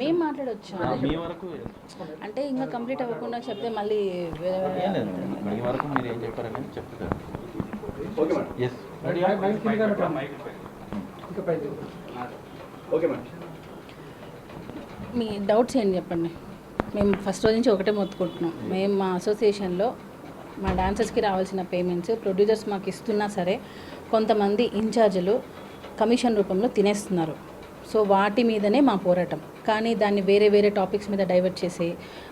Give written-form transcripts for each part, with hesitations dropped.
మేము మాట్లాడవచ్చు అంటే ఇంకా కంప్లీట్ అవ్వకుండా చెప్తే మళ్ళీ మీ వరకు మీరు ఏం చెప్పారని చెప్తారు. మీ డౌట్స్ ఏంటి చెప్పండి. మేము ఫస్ట్ రోజు నుంచి ఒకటే మొత్తుకుంటున్నాం. మేము మా అసోసియేషన్లో మా డాన్సర్స్కి రావాల్సిన పేమెంట్స్ ప్రొడ్యూసర్స్ మాకు ఇస్తున్నా సరే కొంతమంది ఇన్ఛార్జీలు కమిషన్ రూపంలో తినేస్తున్నారు. సో వాటి మీదనే మా పోరాటం. కానీ దాన్ని వేరే వేరే టాపిక్స్ మీద డైవర్ట్ చేసి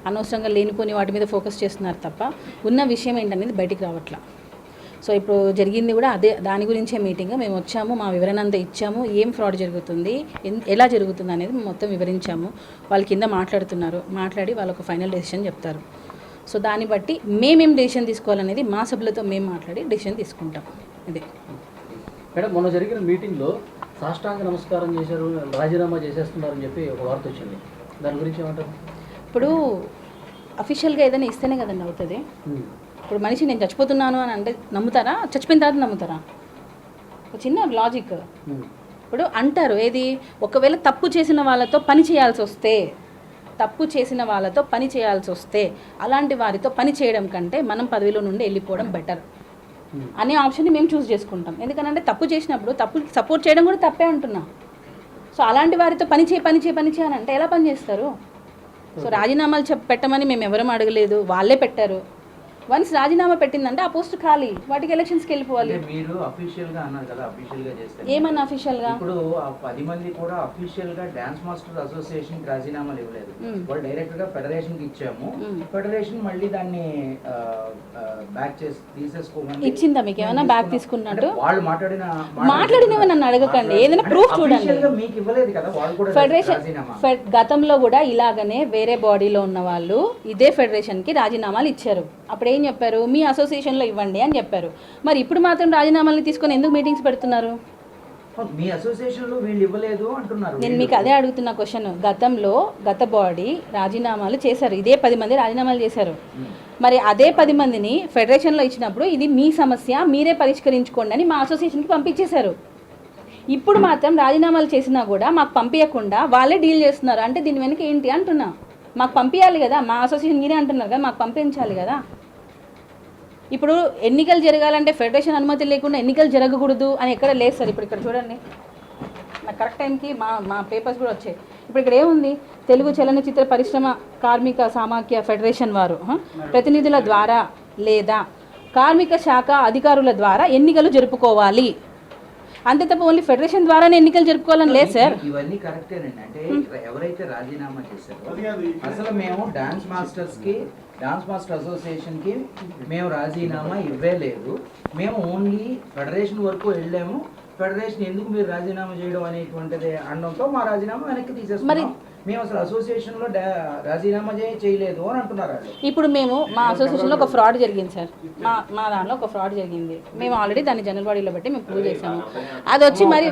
అనవసరంగా లేనిపోని వాటి మీద ఫోకస్ చేస్తున్నారు తప్ప ఉన్న విషయం ఏంటనేది బయటికి రావట్లా. సో ఇప్పుడు జరిగింది కూడా అదే, దాని గురించే మీటింగ్. మేము వచ్చాము, మా వివరణ అంతా ఇచ్చాము, ఏం ఫ్రాడ్ జరుగుతుంది, ఎలా జరుగుతుంది అనేది మేము మొత్తం వివరించాము. వాళ్ళ కింద మాట్లాడుతున్నారు, మాట్లాడి వాళ్ళొక ఫైనల్ డెసిషన్ చెప్తారు. సో దాన్ని బట్టి మేమేం డెసిషన్ తీసుకోవాలనేది మా సభ్యులతో మేము మాట్లాడి డెసిషన్ తీసుకుంటాం. ఇదే మేడం, మొన్న జరిగిన మీటింగ్లో సాష్టాంగ నమస్కారం చేశారు, రాజీనామా చేసేస్తున్నారని చెప్పి ఒక వార్త వచ్చింది. దాని గురించి ఏమంటారు? ఇప్పుడు అఫీషియల్గా ఏదైనా ఇస్తేనే కదండి అవుతుంది. ఇప్పుడు మనిషి నేను చచ్చిపోతున్నాను అని అంటే నమ్ముతారా? చచ్చిపోయిన తర్వాత నమ్ముతారా? ఒక చిన్న లాజిక్. ఇప్పుడు అంటారు ఏది, ఒకవేళ తప్పు చేసిన వాళ్ళతో పని చేయాల్సి వస్తే అలాంటి వారితో పని చేయడం కంటే మనం పదవిలో నుండి వెళ్ళిపోవడం బెటర్ అనే ఆప్షన్ని మేము చూస్ చేసుకుంటాం. ఎందుకంటే తప్పు చేసినప్పుడు తప్పుకి సపోర్ట్ చేయడం కూడా తప్పే అంటున్నా. సో అలాంటి వారితో పని చేయని అంటే ఎలా పని చేస్తారు? సో రాజీనామాలు పెట్టమని మేము ఎవరం అడగలేదు, వాళ్ళే పెట్టారు. వన్స్ రాజీనామా పెట్టిందంటే ఆ పోస్ట్ ఖాళీ, వాటికి ఎలక్షన్స్కి వెళ్ళిపోవాలి. మీరు అఫీషియల్ గా అన్నారు కదా, అఫీషియల్ గా చేస్తే ఏమన్నా అఫీషియల్ గా ఇప్పుడు 10 మంది కూడా అఫీషియల్ గా డాన్స్ మాస్టర్స్ అసోసియేషన్ కి రాజీనామాలు ఇవ్వలేదు. వాళ్ళు డైరెక్ట్ గా ఫెడరేషన్ కి ఇచ్చాము. ఫెడరేషన్ మళ్ళీ దాన్ని బ్యాక్ చేసి తీసేసుకోమని ఇచ్చిందా? మీకు ఏమైనా బ్యాక్ తీసుకున్నట్టు వాళ్ళు మాట్లాడినవి నన్ను అడగకండి. ఏదైనా ప్రూఫ్ చూడండి. మీకు ఇవ్వలేదు కదా వాళ్ళు కూడా. ఫెడరేషన్ గతంలో కూడా ఇలాగనే వేరే బాడీలో ఉన్న వాళ్ళు ఇదే ఫెడరేషన్ కి రాజీనామాలు ఇచ్చారు. అప్పుడు ఏం చెప్పారు? మీ అసోసియేషన్లో ఇవ్వండి అని చెప్పారు. మరి ఇప్పుడు మాత్రం రాజీనామాలు తీసుకొని ఎందుకు మీటింగ్స్ పెడుతున్నారు? మీ అసోసియేషన్లో వీళ్ళు ఇవ్వలేదు అంటున్నారు. నేను మీకు అదే అడుగుతున్న క్వశ్చన్. గత బాడీ రాజీనామాలు చేశారు, ఇదే 10 మంది రాజీనామాలు చేశారు. మరి అదే 10 మందిని ఫెడరేషన్లో ఇచ్చినప్పుడు ఇది మీ సమస్య, మీరే పరిష్కరించుకోండి అని మా అసోసియేషన్కి పంపించేశారు. ఇప్పుడు మాత్రం రాజీనామాలు చేసినా కూడా మాకు పంపించకుండా వాళ్ళే డీల్ చేస్తున్నారు. అంటే దీని వెనక ఏంటి అంటున్నా? మాకు పంపించాలి కదా, మా అసోసియేషన్ మీరే అంటున్నారు కదా, మాకు పంపించాలి కదా. ఇప్పుడు ఎన్నికలు జరగాలంటే ఫెడరేషన్ అనుమతి లేకుండా ఎన్నికలు జరగకూడదు అని ఎక్కడ లేదు సార్. ఇప్పుడు ఇక్కడ చూడండి, నాకు కరెక్ట్ టైంకి మా పేపర్స్ కూడా వచ్చాయి. ఇప్పుడు ఇక్కడ ఏముంది? తెలుగు చలనచిత్ర పరిశ్రమ కార్మిక సమాఖ్య ఫెడరేషన్ వారు ప్రతినిధుల ద్వారా లేదా కార్మిక శాఖ అధికారుల ద్వారా ఎన్నికలు జరుపుకోవాలి. అంతే తప్ప ఓన్లీ ఫెడరేషన్ ద్వారానే ఎన్నికలు జరుపుకోవాలని లేదు సార్. ఇవన్నీ కరెక్టేనండి. అంటే ఎవరైతే రాజీనామా చేశారో అసలు మేము డాన్స్ మాస్టర్ అసోసియేషన్ కి మేము రాజీనామా ఇవ్వలేదు. మేము ఓన్లీ ఫెడరేషన్ వరకు వెళ్ళాము. ఫెడరేషన్ ఎందుకు మీరు రాజీనామా చేయడం అనేటువంటిది అనడంతో మా రాజీనామా వెనక్కి తీసేస్తున్నాం. మేము అసలు అసోసియేషన్ లో రాజీనామా చేయలేదు అని అంటున్నారు. ఇప్పుడు మేము మా అసోసియేషన్లో ఒక ఫ్రాడ్ జరిగింది సార్. మా దానిలో ఒక ఫ్రాడ్ జరిగింది. మేము ఆల్రెడీ దాన్ని జనరల్ బాడీలో బట్టి మేము ప్రూవ్ చేసాము. అది వచ్చి మరి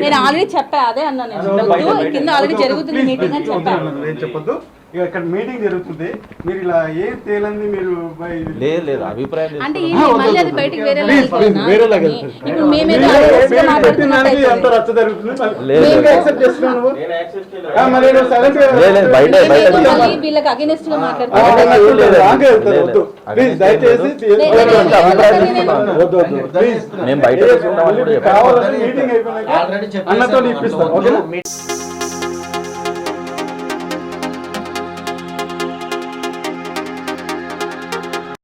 నేను ఆల్రెడీ చెప్పా, అదే అన్నా నేను కింద ఆల్రెడీ జరుగుతుంది మీటింగ్ అని చెప్పాను. ఇక్కడ మీటింగ్ జరుగుతుంది, మీరు ఇలా ఏం తేలంది మీరు లేదు అభిప్రాయం అంటే మళ్ళీ అది బయటికి ఇప్పుడు మేమేదో వీళ్ళకి అగెనిస్ట్ గా మాట్లాడుతున్నాం. అన్నతో ఇప్పిస్తాం.